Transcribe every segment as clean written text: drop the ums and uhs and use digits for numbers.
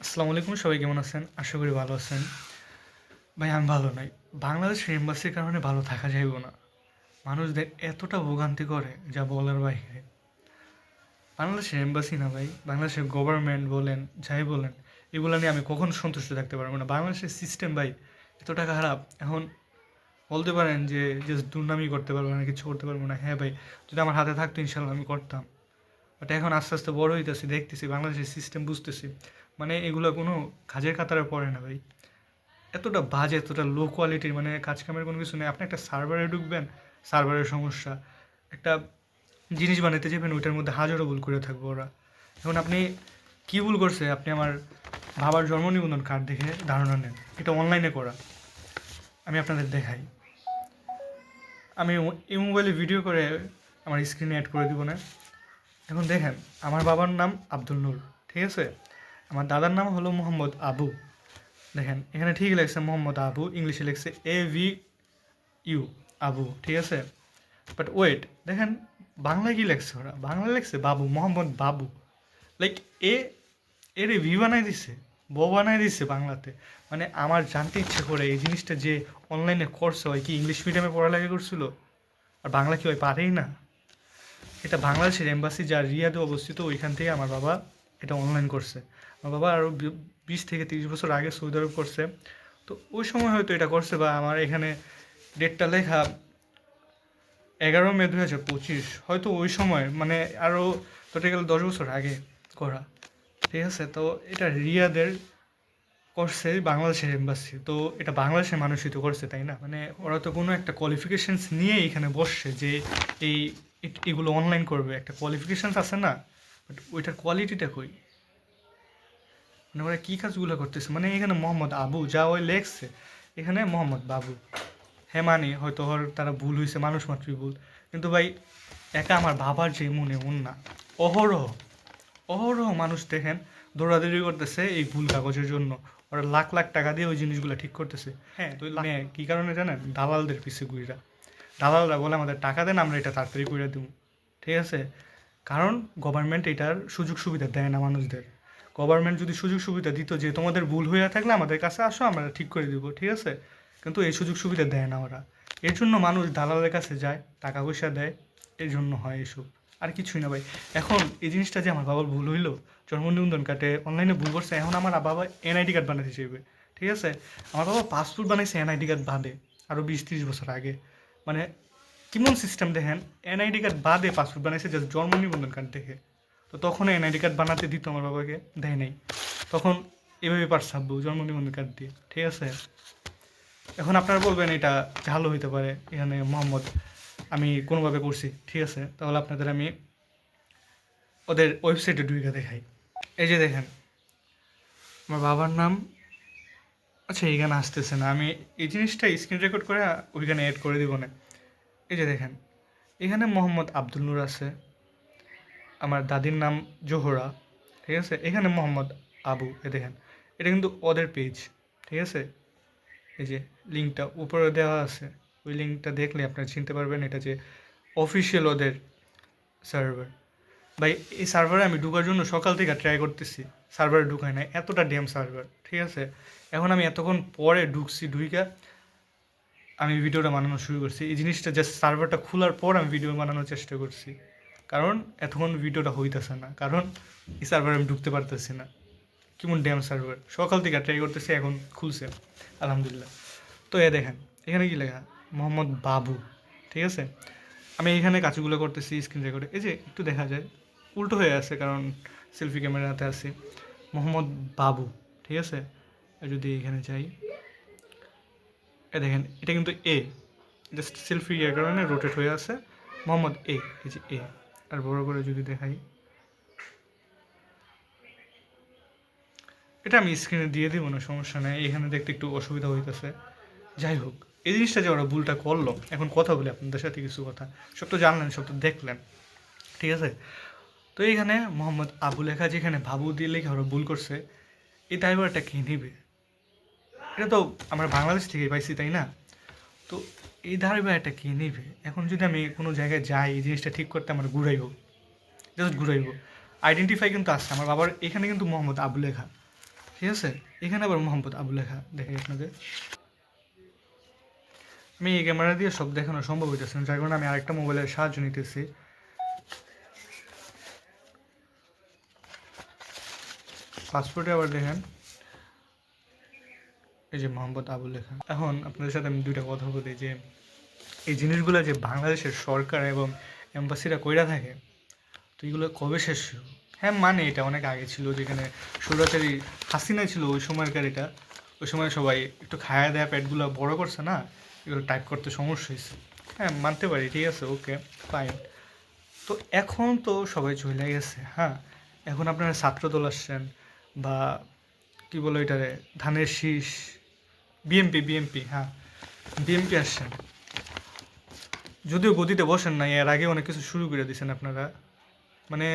আসসালামু আলাইকুম, সবাই কেমন আছেন? আশা করি ভালো আছেন। ভাই আমি ভালো নাই। বাংলাদেশের এম্বাসির কারণে ভালো থাকা যাইব না। মানুষদের এতটা ভোগান্তি করে যা বলার বাহিরে। বাংলাদেশের এম্বাসি না ভাই, বাংলাদেশের গভর্নমেন্ট বলেন, যাই বলেন, এগুলো নিয়ে আমি কখনো সন্তুষ্ট থাকতে পারবো না। বাংলাদেশের সিস্টেম ভাই এতটা খারাপ। এখন বলতে পারেন যে জাস্ট দুর্নামি করতে পারবো না, কিছু করতে পারবো না। হ্যাঁ ভাই, যদি আমার হাতে থাকতো ইনশাল্লাহ আমি করতাম। বাট এখন আস্তে আস্তে বড় হইতেছি, দেখতেছি বাংলাদেশের সিস্টেম, বুঝতেছি মানে এগুলো কোনো কাজের কাতারে পড়ে না ভাই। এতটা বাজে, এতটা লো কোয়ালিটির, মানে কাজ কামের কোনো কিছু নেই। আপনি একটা সার্ভারে ঢুকবেন, সার্ভারের সমস্যা। একটা জিনিস বানাইতে যাবেন, ওইটার মধ্যে হাজারো ভুল করে থাকবো ওরা। এখন আপনি কী ভুল করছে, আপনি আমার বাবার জন্ম নিবন্ধন কার্ড দেখে ধারণা নেন। এটা অনলাইনে করা, আমি আপনাদের দেখাই। আমি এই মোবাইলে ভিডিও করে আমার স্ক্রিনে অ্যাড করে দিব না। এখন দেখেন, আমার বাবার নাম আব্দুল নূর, ঠিক আছে। আমার দাদার নাম হলো মোহাম্মদ আবু। দেখেন এখানে ঠিক লেখছে মোহাম্মদ আবু, ইংলিশে লেখছে AVU, আবু, ঠিক আছে। বাট ওয়েট, দেখেন বাংলায় কি লেখছে ওরা, বাংলায় লেখছে বাবু, মোহাম্মদ বাবু। লাইক এ এর ভি বানাই দিছে, ব বানাই দিছে বাংলাতে। মানে আমার জানতে ইচ্ছে করে এই জিনিসটা যে অনলাইনে করছে, হয় কি ইংলিশ মিডিয়ামে পড়ালেখা করছিল, আর বাংলা কি হয় পারেই না। এটা বাংলাদেশের এম্বাসি যা রিয়াদে অবস্থিত, ওইখান থেকে আমার বাবা এটা অনলাইন করছে। আমার বাবা আরও 20 থেকে 30 বছর আগে সৌদি আরব করছে। তো ওই সময় হয়তো এটা করছে, বা আমার এখানে ডেটটা লেখা 11 মে 2025, হয়তো ওই সময় মানে আরও ধরতে গেলে 10 বছর আগে করা, ঠিক আছে। তো এটা রিয়াদের করছে বাংলাদেশের এম্বাসি, তো এটা বাংলাদেশের মানুষই তো করছে, তাই না? মানে ওরা তো কোনো একটা কোয়ালিফিকেশানস নিয়ে এখানে বসছে যে এই এগুলো অনলাইন করবে, একটা কোয়ালিফিকেশানস আছে না? বাট ওইটার কোয়ালিটিটা কই? মানে ওরা কী কাজগুলো করতেছে, মানে এখানে মোহাম্মদ আবু যা ওই লেখছে, এখানে মোহাম্মদ বাবু। হ্যাঁ মানে হয়তো ওর তারা ভুল হয়েছে, মানুষ মাত্রই ভুল। কিন্তু ভাই একা আমার বাবার যে মনে মন না, অহরহ অহরহ মানুষ দেখেন দৌড়াদৌড়ি করতেছে এই ভুল কাগজের জন্য। ওরা লাখ লাখ টাকা দিয়ে ওই জিনিসগুলো ঠিক করতেছে। হ্যাঁ, তো কী কারণে জানেন? দালালদের পিছে ঘুইরা। দালালরা বলে আমাদের টাকা দেন, আমরা এটা তাড়াতাড়ি করে দেবো, ঠিক আছে। কারণ গভর্নমেন্ট এটার সুযোগ সুবিধা দেয় না মানুষদের। গভর্নমেন্ট যদি সুযোগ সুবিধা দিত যে তোমাদের ভুল হইয়া থাকলে আমাদের কাছে আসো, আমরা ঠিক করে দিব, ঠিক আছে। কিন্তু এই সুযোগ সুবিধা দেয় না ওরা। এর জন্য মানুষ দালালের কাছে যায়, টাকা পয়সা দেয়, এর জন্য হয় এসব, আর কিছুই না ভাই। এখন এই জিনিসটা যে আমার বাবার ভুল হইলো, জন্ম নিবন্ধন কার্ডে অনলাইনে ভুল করছে, এখন আমার বাবা NID কার্ড বানাতে চাইবে, ঠিক আছে। আমার বাবা পাসপোর্ট বানাইছে NID কার্ড বাদে, আরও 20-30 বছর আগে। মানে কেমন সিস্টেম দেখেন, NID কার্ড বাদে পাসপোর্ট বানাইছে জাস্ট জন্ম নিবন্ধন কার্ড দেখে। তো তখন NID কার্ড বানাতে দিত আমার বাবাকে, দেয় নাই। তখন এভাবে পারছাব্বু জন্ম নিবন্ধন কার্ড দিয়ে, ঠিক আছে। এখন আপনারা বলবেন এটা ভালো হইতে পারে, এখানে মোহাম্মদ আমি কোনোভাবে করছি, ঠিক আছে। তাহলে আপনাদের আমি ওদের ওয়েবসাইটে ঢুকে দেখাই। এই যে দেখেন, আমার বাবার নাম, আচ্ছা এখানে আসতেছে না, আমি এই জিনিসটা স্ক্রিন রেকর্ড করে ওইখানে অ্যাড করে দিব না। এই যে দেখেন, এখানে মোহাম্মদ আব্দুল নূর আছে, আমার দাদির নাম জোহরা, ঠিক আছে। এখানে মোহাম্মদ আবু, এ দেখেন, এটা কিন্তু ওদের পেজ, ঠিক আছে। এই যে লিঙ্কটা উপরে দেওয়া আছে, ওই লিঙ্কটা দেখলে আপনারা চিনতে পারবেন এটা যে অফিসিয়াল ওদের সার্ভার। ভাই এই সার্ভারে আমি ঢুকার জন্য সকাল থেকে ট্রাই করতেছি, সার্ভারে ঢুকায় না, এতটা ড্যাম সার্ভার, ঠিক আছে। এখন আমি এতক্ষণ পরে ঢুকছি, ঢুইকা আমি ভিডিওটা বানানো শুরু করছি। এই জিনিসটা জাস্ট সার্ভারটা খোলার পর আমি ভিডিও বানানোর চেষ্টা করছি, কারণ এতক্ষণ ভিডিওটা হইতেছে না, কারণ এই সার্ভারে আমি ঢুকতে পারতেছি না। কেমন ড্যাম সার্ভার, সকাল থেকে ট্রাই করতেছি, এখন খুলছে আলহামদুলিল্লাহ। তো এ দেখেন এখানে কি লেখা, মোহাম্মদ বাবু, ঠিক আছে। আমি এখানে কাজগুলো করতেছি স্ক্রিন রেকর্ডে, এই যে একটু দেখা যায় উল্টো হয়ে আছে, কারণ সেলফি ক্যামেরাতে আছি। মোহাম্মদ বাবু, ঠিক আছে। আর যদি এখানে যাই, এ দেখেন এটা কিন্তু জাস্ট সেলফি এর কারণে রোটেট হয়ে আছে, মোহাম্মদ এই যে আর বড় করে যদি দেখাই, এটা আমি স্ক্রিনে দিয়ে দিব না, সমস্যা নেই, এখানে দেখতে একটু অসুবিধা হইতেছে। যাই হোক, এই জিনিসটা যে ওরা ভুলটা করলো, এখন কথা বলি আপনাদের সাথে কিছু কথা। সব তো জানলেন, সব তো দেখলেন, ঠিক আছে। তো এইখানে মোহাম্মদ আবু লেখা, যেখানে বাবু দিয়ে লেখা ওরা ভুল করছে, এই ড্রাইভারটা কে নেবে? এটা তো আমরা বাংলাদেশ থেকে পাইছি, তাই না? তো এই ড্রাইভারটা কে নেবে? এখন যদি আমি কোনো জায়গায় যাই, এই জিনিসটা ঠিক করতে আমার ঘুরাইব, জাস্ট ঘুরাইব। আইডেন্টিফাই কিন্তু আসছে আমার বাবার, এখানে কিন্তু মোহাম্মদ আবু লেখা, ঠিক আছে। এখানে আবার মোহাম্মদ আবু লেখা দেখে আপনাদের, আমি এই ক্যামেরা দিয়ে সব দেখানো সম্ভব হইতেছে না, যার কারণে আমি আরেকটা মোবাইলের সাহায্য নিতেছি। পাসপোর্টে আবার দেখেন এই যে মোহাম্মদ আবু লেখা। এখন আপনাদের সাথে আমি দুইটা কথা বলি যে এই জিনিসগুলো যে বাংলাদেশের সরকার এবং এম্বাসিরা কইরা থাকে, তো এগুলো কবে শেষ হইব? হ্যাঁ মানে এটা অনেক আগে ছিল, যেখানে স্বৈরাচারী হাসিনা ছিল ওই সময়কার, এটা ওই সময় সবাই একটু খায়া দেয়া পেটগুলো বড় করছে না, এগুলো টাইপ করতে সমস্যা হয়েছে। হ্যাঁ মানতে পারি, ঠিক আছে, ওকে ফাইন। তো এখন তো সবাই চলে গেছে, হ্যাঁ। এখন আপনারা ছাত্রদল আসছেন বা কী বলো এটারে, ধানের শীষ, বিএমপি, হ্যাঁ বিএমপি আসছেন, যদিও গদিতে বসেন না, এর আগে অনেক কিছু শুরু করে দিয়েছেন আপনারা, মানে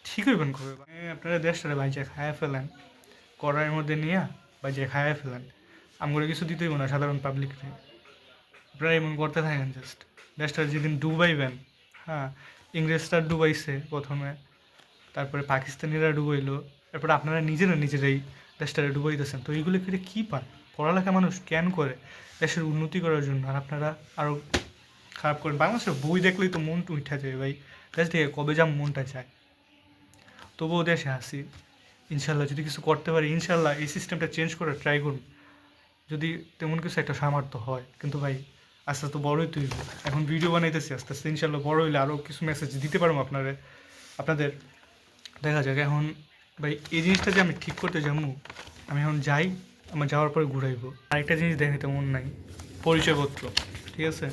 ঠিক হইবেন কবে? মানে আপনারা দেশটারে বাইচে খায়া ফেলেন, কড়াইয়ের মধ্যে নিয়ে বাইচে খায়া ফেলেন, আমগুলো কিছু দিতেই না সাধারণ পাবলিককে। আপনারা এমন করতে থাকেন জাস্ট, দেশটা যেদিন ডুবাইবেন, হ্যাঁ ইংরেজরা ডুবাইছে প্রথমে, তারপরে পাকিস্তানিরা ডুবাইলো, তারপরে আপনারা নিজেরাই দেশটারে ডুবাইতেছেন। তো এইগুলো করে কী পান? পড়ালেখা মানুষ কেন করে? দেশের উন্নতি করার জন্য, আর আপনারা আরও খারাপ করেন। বাংলাদেশের বই দেখলেই তো মন উঠা যায় ভাই, দেশ থেকে কবে যাম মনটা চায়, তবুও দেশে আসি। ইনশাল্লাহ যদি কিছু করতে পারি, ইনশাল্লাহ এই সিস্টেমটা চেঞ্জ করার ট্রাই করুন, যদি তেমন কিছু একটা সামর্থ্য হয়। কিন্তু ভাই আস্তে আস্তে বড়ই তুই, এখন ভিডিও বানাইতেছি, আস্তে আস্তে ইনশাল্লাহ বড় হইলে আরও কিছু মেসেজ দিতে পারবো আপনাদের। দেখা যাক। এখন ভাই এই জিনিসটা যে আমি ঠিক করতে যাবো, আমি এখন যাই, আমার যাওয়ার পরে ঘুরাইবো। আরেকটা জিনিস দেখাইতে মন নাই, পরিচয়পত্র, ঠিক আছে।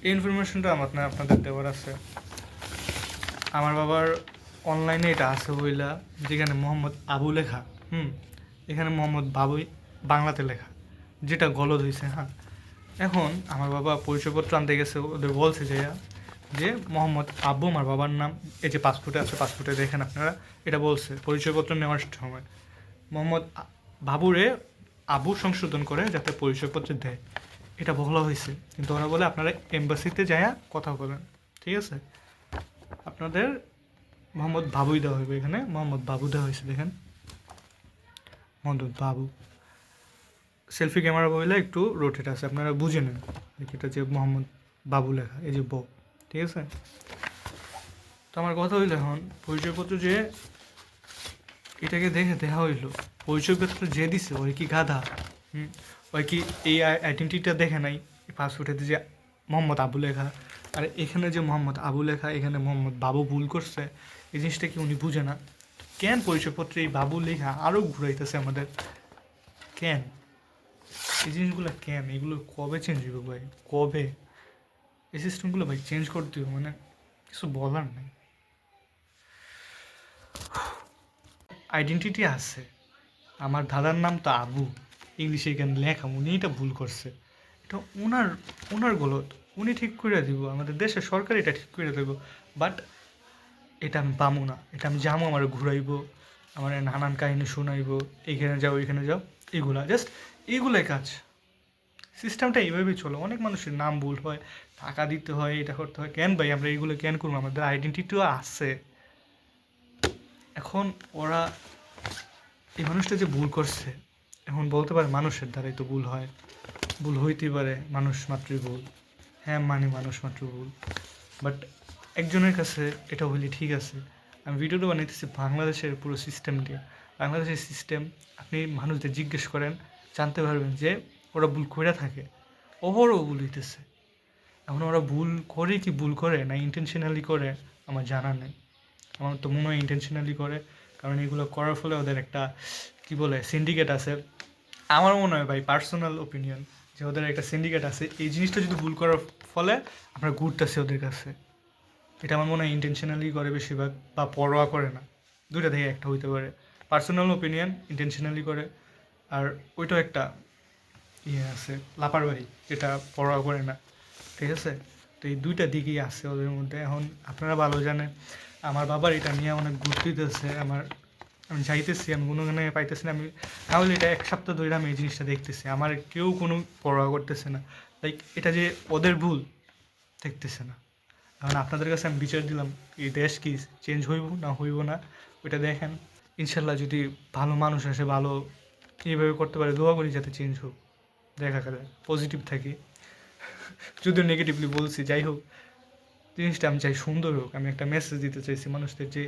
এই ইনফরমেশনটা আপনাদের দেওয়ার আছে। আমার বাবার অনলাইনে এটা আছে বইলা, যেখানে মোহাম্মদ আবু লেখা, এখানে মোহাম্মদ বাবুই বাংলাতে লেখা, যেটা গলদ হয়েছে, হ্যাঁ। এখন আমার বাবা পরিচয়পত্র আনতে গেছে, ওদের বলছে যে মোহাম্মদ আব্বু আমার বাবার নাম, এই যে পাসপোর্টে আছে, পাসপোর্টে দেখেন আপনারা, এটা বলছে পরিচয়পত্র নেওয়ার সময় মোহাম্মদ বাবুরে আবু সংশোধন করে যাতে পরিচয়পত্র দেয়, এটা বলা হয়েছে। কিন্তু ওরা বলে আপনারা এম্বাসিতে যায় কথা বলেন, ঠিক আছে। আপনাদের মোহাম্মদ বাবুই দেওয়া হইবে, এখানে মোহাম্মদ বাবু দেওয়া হয়েছে, দেখেন মোহাম্মদ বাবু। সেলফি ক্যামেরা বইলে একটু রোটেট আছে, আপনারা বুঝে নেন এটা যে মোহাম্মদ বাবু লেখা, এই যে ঠিক আছে। তো আমার কথা হইলো এখন পরিচয়পত্র যে এটাকে দেখে দেখা হইলো, পরিচয়পত্র যে দিছে ওই কি গাধা? ওই কি এই আইডেন্টিটিটা দেখে নাই? পাসপোর্টে যে মোহাম্মদ আবু লেখা, আর এখানে যে মোহাম্মদ আবু লেখা, এখানে মোহাম্মদ বাবু ভুল করছে, এই জিনিসটা কি উনি বুঝে না? কেন পরিচয়পত্রে এই বাবু লেখা আরও ঘুরাইতেছে আমাদের? কেন এই জিনিসগুলো কেন? এগুলো কবে চেঞ্জ হবে ভাই, কবে? এই সিস্টেমগুলো ভাই চেঞ্জ করতে হবে, মানে কিছু বলার নেই। আইডেন্টিটি আছে, আমার দাদার নাম তো আবু, ইংলিশে এখানে লেখা, উনি এটা ভুল করছে, এটা ওনার গলত, উনি ঠিক করে দিব, আমাদের দেশের সরকার এটা ঠিক করে দেবো। বাট এটা আমি পাবো না, এটা আমি যাবো, আমার ঘুরাইবো, আমার নানান কাহিনী শোনাইবো, এইখানে যাও ওইখানে যাও, এগুলা জাস্ট এইগুলোই কাজ। সিস্টেমটা এইভাবেই চলো। অনেক মানুষের নাম ভুল হয়, টাকা দিতে হয়, এটা করতে হয়। কেন ভাই আমরা এইগুলো কেন করবো? আমাদের আইডেন্টিটিও আছে। এখন ওরা এই মানুষটা যে ভুল করছে, এখন বলতে পারে মানুষের দ্বারাই তো ভুল হয়, ভুল হইতেই পারে, মানুষ মাত্রই ভুল। হ্যাঁ মানে মানুষ মাত্র ভুল, বাট একজনের কাছে এটা হইলে ঠিক আছে। আমি ভিডিওটা বানাইতেছি বাংলাদেশের পুরো সিস্টেম দিয়ে। বাংলাদেশের সিস্টেম আপনি মানুষদের জিজ্ঞেস করেন, জানতে পারবেন যে ওরা ভুল করে থাকে, ওরও ভুল হইতেছে। এখন ওরা ভুল করে কি ভুল করে না ইন্টেনশনালি করে আমার জানা নেই। আমার তো মনে হয় ইন্টেনশনালি করে, কারণ এগুলো করার ফলে ওদের একটা কী বলে সিন্ডিকেট আছে। আমার মনে হয় ভাই, পার্সোনাল ওপিনিয়ন, যে ওদের একটা সিন্ডিকেট আছে। এই জিনিসটা যদি ভুল করার ফলে আমরা ঘুরতেছি ওদের কাছে, এটা আমার মনে হয় ইন্টেনশনালি করে বেশিরভাগ, বা পরোয়া করে না। দুইটা থেকে একটা হইতে পারে, পার্সোনাল ওপিনিয়ন ইন্টেনশনালি করে, আর ওইটাও একটা আছে লাপারবাহী, যেটা পরোয়া করে না, ঠিক আছে। তো এই দুইটা দিকই আছে ওদের মধ্যে। এখন আপনারা ভালো জানেন আমার বাবার এটা নিয়ে অনেক ঘুরতেছে, আমি যাইতেছি, আমি কোনোখানে পাইতেছি না, আমি তাহলে এটা এক সপ্তাহ ধরে আমি এই জিনিসটা দেখতেছি, আমার কেউ কোনো পরোয়া করতেছে না। লাইক এটা যে ওদের ভুল দেখতেছে না। এখন আপনাদের কাছে আমি বিচার দিলাম, এই দেশ কি চেঞ্জ হইব না হইব না, ওইটা দেখেন। ইনশাল্লাহ যদি ভালো মানুষ আসে, ভালো এইভাবে করতে পারে, দোয়া করি যাতে চেঞ্জ হোক, দেখা গেলে পজিটিভ থাকি। যদিও নেগেটিভলি বলছি, যাই হোক, জিনিসটা আমি চাই সুন্দর হোক। আমি একটা মেসেজ দিতে চাইছি মানুষদের যে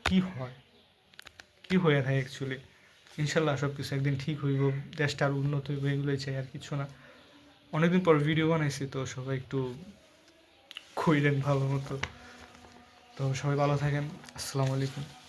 কী হয়, কী হয়ে থাকে অ্যাকচুয়ালি। ইনশাল্লাহ সব কিছু একদিন ঠিক হইব, দেশটা আর উন্নত হইব, এগুলোই চাই, আর কিছু না। অনেকদিন পর ভিডিও বানাইছি, তো সবাই একটু খুঁজলেন ভালো মতো। তো সবাই ভালো থাকেন। আসসালামু আলাইকুম।